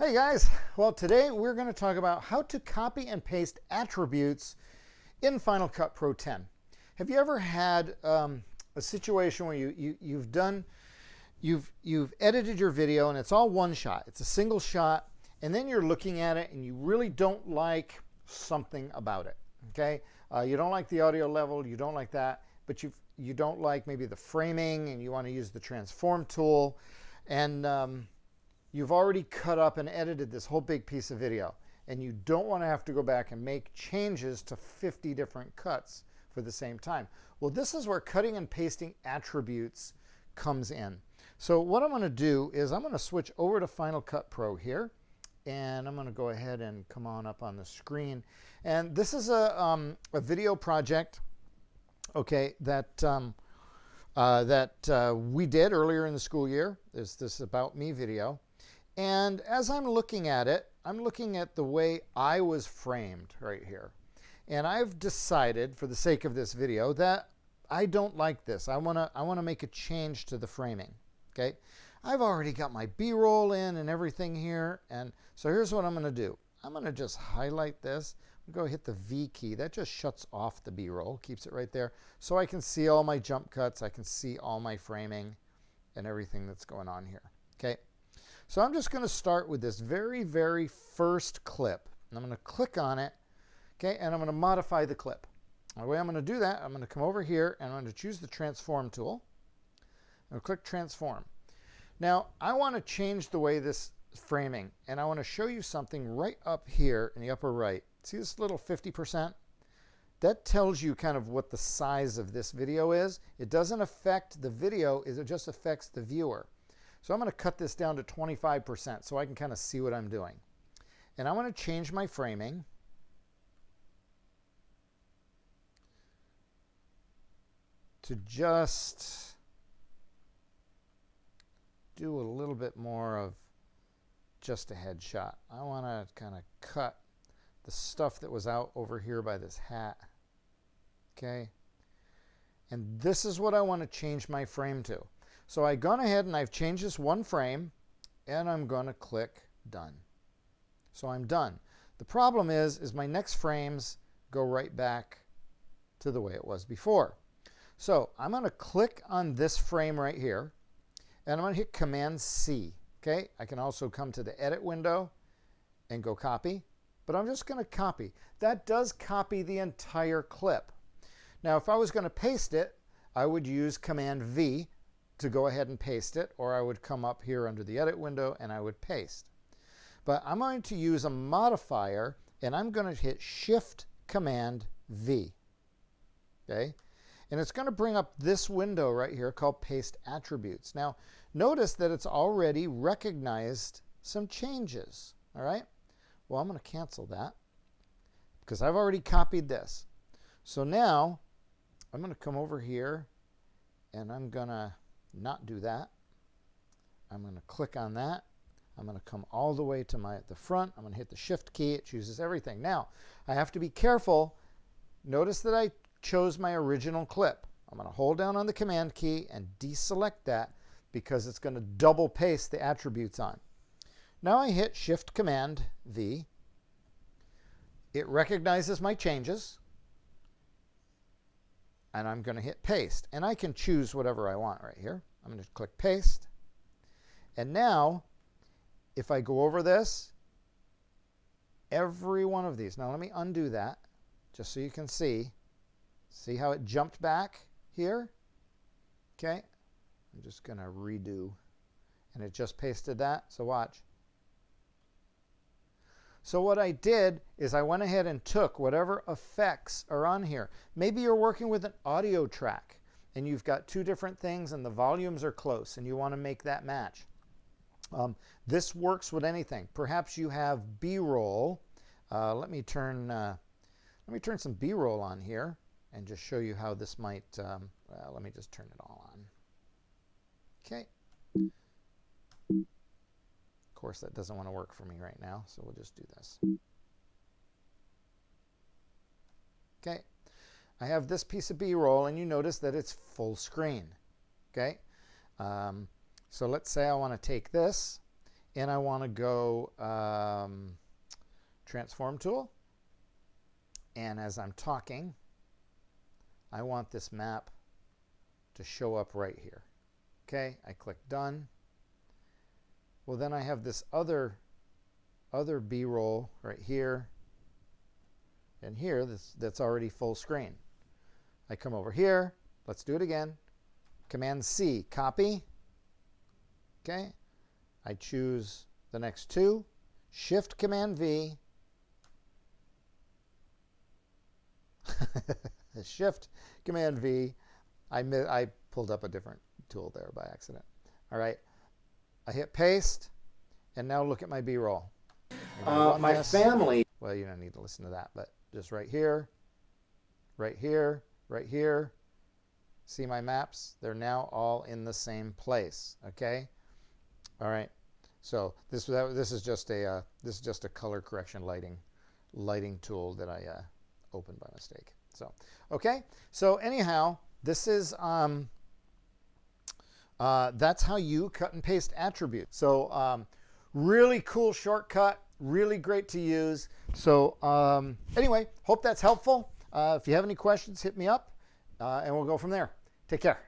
Hey guys, well today we're going to talk about how to copy and paste attributes in Final Cut Pro 10. Have you ever had a situation where you've edited your video and it's all one shot, it's a single shot, and then you're looking at it and you really don't like something about it, okay? You don't like the audio level, you don't like that, but you don't like maybe the framing and you want to use the transform tool, and you've already cut up and edited this whole big piece of video and you don't want to have to go back and make changes to 50 different cuts for the same time. Well, this is where cutting and pasting attributes comes in. So what I'm going to do is I'm going to switch over to Final Cut Pro here, and I'm going to go ahead and come on up on the screen. And this is a video project, okay, that we did earlier in the school year. There's this About Me video. And as I'm looking at it, I'm looking at the way I was framed right here. And I've decided, for the sake of this video, that I don't like this. I want to make a change to the framing. Okay? I've already got my B-roll in and everything here. And so here's what I'm going to do. I'm going to just highlight this. I'm going to go hit the V key. That just shuts off the B-roll, keeps it right there. So I can see all my jump cuts. I can see all my framing and everything that's going on here. Okay? So I'm just going to start with this very, very first clip. And I'm going to click on it, okay, and I'm going to modify the clip. The way I'm going to do that, I'm going to come over here and I'm going to choose the transform tool. I'm going to click transform. Now, I want to change the way this framing, and I want to show you something right up here in the upper right. See this little 50%? That tells you kind of what the size of this video is. It doesn't affect the video, it just affects the viewer. So I'm going to cut this down to 25% so I can kind of see what I'm doing. And I want to change my framing to just do a little bit more of just a headshot. I want to kind of cut the stuff that was out over here by this hat. Okay? And this is what I want to change my frame to. So I've gone ahead and I've changed this one frame, and I'm going to click done. So I'm done. The problem is my next frames go right back to the way it was before. So I'm going to click on this frame right here, and I'm going to hit Command C. Okay? I can also come to the edit window and go copy, but I'm just going to copy. That does copy the entire clip. Now, if I was going to paste it, I would use Command V to go ahead and paste it, or I would come up here under the edit window and I would paste. But I'm going to use a modifier, and I'm going to hit Shift Command V. Okay? And it's going to bring up this window right here called Paste Attributes. Now, notice that it's already recognized some changes. All right? Well, I'm going to cancel that because I've already copied this. So now I'm going to come over here and I'm going to not do that. I'm going to click on that. I'm going to come all the way to the front. I'm going to hit the Shift key. It chooses everything. Now, I have to be careful. Notice that I chose my original clip. I'm going to hold down on the Command key and deselect that because it's going to double paste the attributes on. Now I hit Shift Command V. It recognizes my changes. And I'm going to hit paste. And I can choose whatever I want right here. I'm going to click paste. And now, if I go over this, every one of these. Now let me undo that just so you can see. See how it jumped back here? Okay. I'm just going to redo. And it just pasted that. So watch. So what I did is I went ahead and took whatever effects are on here. Maybe you're working with an audio track and you've got two different things and the volumes are close and you want to make that match. This works with anything. Perhaps you have B-roll. Let me turn some B-roll on here and just show you how this might. Let me just turn it all on. Okay. Of course, that doesn't want to work for me right now, so we'll just do this. Okay, I have this piece of B-roll, and you notice that it's full screen. Okay, so let's say I want to take this and I want to go transform tool. And as I'm talking, I want this map to show up right here. Okay, I click done. Well, then I have this other B-roll right here and here that's already full screen. I come over here. Let's do it again. Command C, copy. Okay, I choose the next two. Shift Command V. Shift Command V. I pulled up a different tool there by accident. All right, I hit paste, and now look at my B-roll. My family. Well, you don't need to listen to that, but just right here, right here, right here. See my maps? They're now all in the same place. Okay. All right. So this is just a color correction lighting tool that I opened by mistake. So okay. So anyhow, this is that's how you cut and paste attributes. So really cool shortcut, really great to use. So anyway, hope that's helpful. If you have any questions, hit me up, and we'll go from there. Take care.